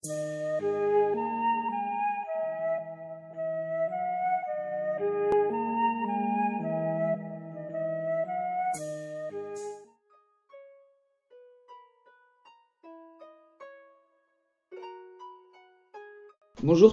Bonjour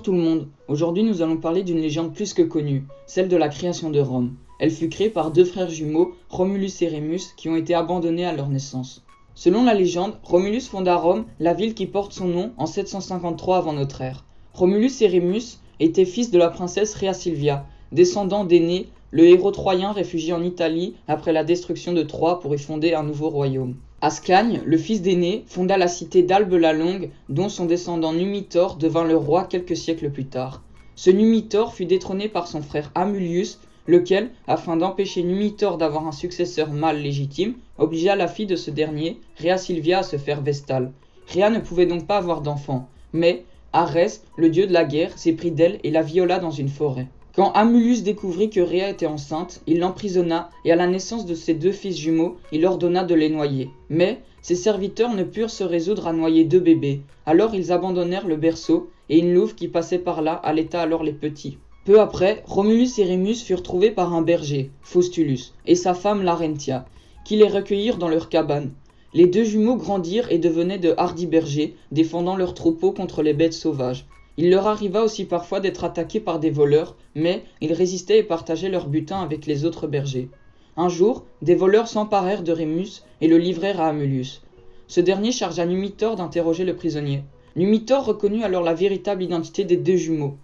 tout le monde, aujourd'hui nous allons parler d'une légende plus que connue, celle de la création de Rome. Elle fut créée par deux frères jumeaux, Romulus et Rémus, qui ont été abandonnés à leur naissance. Selon la légende, Romulus fonda Rome, la ville qui porte son nom, en 753 avant notre ère. Romulus et Rémus étaient fils de la princesse Rhea Silvia, descendant d'Énée, le héros troyen réfugié en Italie après la destruction de Troie pour y fonder un nouveau royaume. Ascagne, le fils d'Énée, fonda la cité d'Albe la Longue, dont son descendant Numitor devint le roi quelques siècles plus tard. Ce Numitor fut détrôné par son frère Amulius, lequel, afin d'empêcher Numitor d'avoir un successeur mâle légitime, obligea la fille de ce dernier, Rhea Silvia, à se faire vestale. Rhea ne pouvait donc pas avoir d'enfant, mais Arès, le dieu de la guerre, s'éprit d'elle et la viola dans une forêt. Quand Amulius découvrit que Rhea était enceinte, il l'emprisonna et à la naissance de ses deux fils jumeaux, il ordonna de les noyer. Mais ses serviteurs ne purent se résoudre à noyer deux bébés. Alors ils abandonnèrent le berceau et une louve qui passait par là allaita alors les petits. Peu après, Romulus et Rémus furent trouvés par un berger, Faustulus, et sa femme Larentia, qui les recueillirent dans leur cabane. Les deux jumeaux grandirent et devenaient de hardis bergers, défendant leurs troupeaux contre les bêtes sauvages. Il leur arriva aussi parfois d'être attaqués par des voleurs, mais ils résistaient et partageaient leur butin avec les autres bergers. Un jour, des voleurs s'emparèrent de Rémus et le livrèrent à Amulius. Ce dernier chargea Numitor d'interroger le prisonnier. Numitor reconnut alors la véritable identité des deux jumeaux.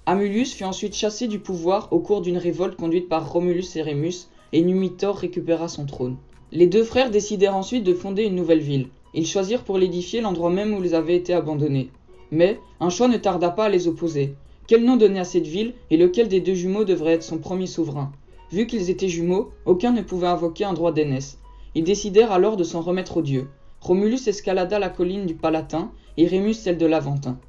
Amulius fut ensuite chassé du pouvoir au cours d'une révolte conduite par Romulus et Rémus, et Numitor récupéra son trône. Les deux frères décidèrent ensuite de fonder une nouvelle ville. Ils choisirent pour l'édifier l'endroit même où ils avaient été abandonnés. Mais un choix ne tarda pas à les opposer. Quel nom donner à cette ville et lequel des deux jumeaux devrait être son premier souverain? Vu qu'ils étaient jumeaux, aucun ne pouvait invoquer un droit d'aînesse. Ils décidèrent alors de s'en remettre aux dieux. Romulus escalada la colline du Palatin et Rémus celle de l'Aventin.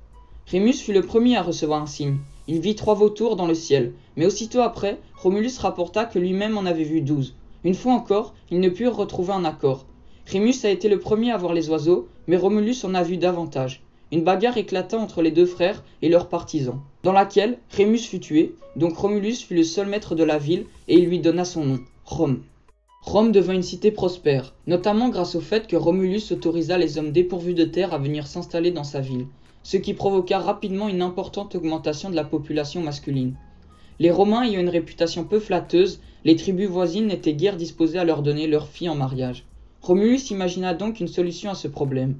Rémus fut le premier à recevoir un signe. Il vit 3 vautours dans le ciel, mais aussitôt après, Romulus rapporta que lui-même en avait vu 12. Une fois encore, ils ne purent retrouver un accord. Rémus a été le premier à voir les oiseaux, mais Romulus en a vu davantage. Une bagarre éclata entre les deux frères et leurs partisans, dans laquelle Rémus fut tué, donc Romulus fut le seul maître de la ville et il lui donna son nom, Rome. Rome devint une cité prospère, notamment grâce au fait que Romulus autorisa les hommes dépourvus de terre à venir s'installer dans sa ville, ce qui provoqua rapidement une importante augmentation de la population masculine. Les Romains ayant une réputation peu flatteuse, les tribus voisines n'étaient guère disposées à leur donner leurs filles en mariage. Romulus imagina donc une solution à ce problème.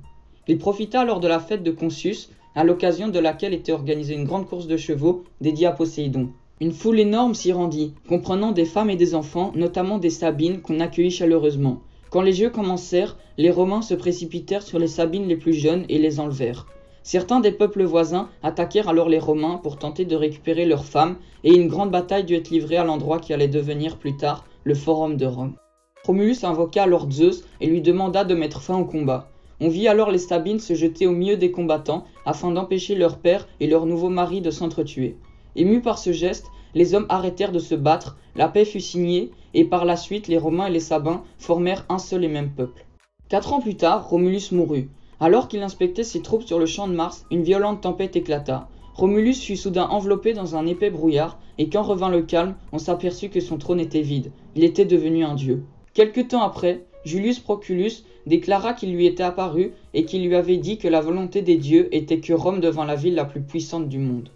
Il profita alors de la fête de Consus, à l'occasion de laquelle était organisée une grande course de chevaux dédiée à Poséidon. Une foule énorme s'y rendit, comprenant des femmes et des enfants, notamment des Sabines qu'on accueillit chaleureusement. Quand les jeux commencèrent, les Romains se précipitèrent sur les Sabines les plus jeunes et les enlevèrent. Certains des peuples voisins attaquèrent alors les Romains pour tenter de récupérer leurs femmes, et une grande bataille dut être livrée à l'endroit qui allait devenir plus tard le Forum de Rome. Romulus invoqua alors Zeus et lui demanda de mettre fin au combat. On vit alors les Sabines se jeter au milieu des combattants afin d'empêcher leur père et leur nouveau mari de s'entretuer. Émus par ce geste, les hommes arrêtèrent de se battre, la paix fut signée et par la suite les Romains et les Sabins formèrent un seul et même peuple. 4 ans plus tard, Romulus mourut. Alors qu'il inspectait ses troupes sur le champ de Mars, une violente tempête éclata. Romulus fut soudain enveloppé dans un épais brouillard et quand revint le calme, on s'aperçut que son trône était vide. Il était devenu un dieu. Quelque temps après, Julius Proculus déclara qu'il lui était apparu et qu'il lui avait dit que la volonté des dieux était que Rome devint la ville la plus puissante du monde.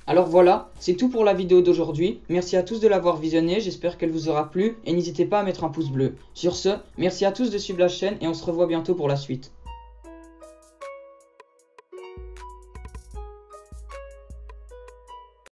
Alors voilà, c'est tout pour la vidéo d'aujourd'hui. Merci à tous de l'avoir visionné, j'espère qu'elle vous aura plu et n'hésitez pas à mettre un pouce bleu. Sur ce, merci à tous de suivre la chaîne et on se revoit bientôt pour la suite.